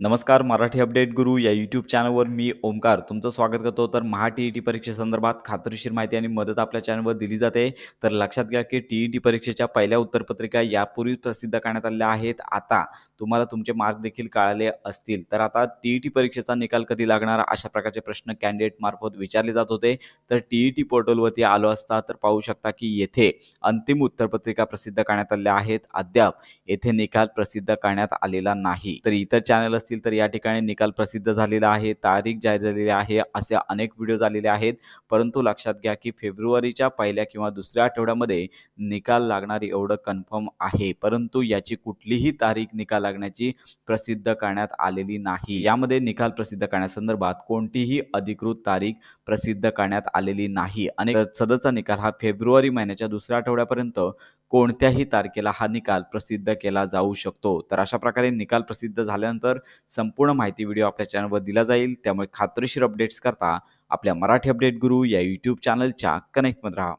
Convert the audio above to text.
नमस्कार. मराठी अपडेट गुरु या यूट्यूब चॅनलवर मी ओमकार तुमचं स्वागत करतो. तर महा-टी-ई-टी परीक्षेसंदर्भात खात्रीशीर माहिती आणि मदत आपल्या चॅनलवर दिली जाते. तर लक्षात घ्या की टी-ई-टी परीक्षेच्या पहिल्या उत्तरपत्रिका यापूर्वी प्रसिद्ध करण्यात आल्या आहेत. आता तुम्हाला तुमचे मार्क देखील कळाले असतील. तर आता टी-ई-टी परीक्षेचा निकाल कधी लागणार अशा प्रकारचे प्रश्न कॅन्डिडेट मार्फत विचारले जात होते. तर टी-ई-टी पोर्टलवरती आलो असता तर पाहू शकता की येथे अंतिम उत्तरपत्रिका प्रसिद्ध करण्यात आल्या आहेत. अद्याप येथे निकाल प्रसिद्ध करण्यात आलेला नाही. तर इतर चॅनल असतील तर या ठिकाणी निकाल प्रसिद्ध झालेला आहे, तारीख जाहीर झालेली आहे, असे अनेक व्हिडिओज आलेले आहेत. परंतु लक्षात घ्या की फेब्रुवारीच्या पहिल्या किंवा दुसऱ्या आठवड्यामध्ये निकाल लागणार एवढं कन्फर्म आहे. परंतु याची कुठलीही तारीख निकाल लागण्याची प्रसिद्ध करण्यात आलेली नाही. यामध्ये निकाल प्रसिद्ध करण्यासंदर्भात कोणतीही अधिकृत तारीख प्रसिद्ध करण्यात आलेली नाही आणि सदरचा निकाल हा फेब्रुवारी महिन्याच्या दुसऱ्या आठवड्यापर्यंत कोणत्याही तारखेला हा निकाल प्रसिद्ध केला जाऊ शकतो. तर अशा प्रकारे निकाल प्रसिद्ध झाल्यानंतर संपूर्ण माहिती व्हिडिओ आपल्या चॅनलवर दिला जाईल. त्यामुळे खात्रीशीर अपडेट्स करता आपल्या मराठी अपडेट गुरु या यूट्यूब चॅनलच्या कनेक्टमध्ये राहा.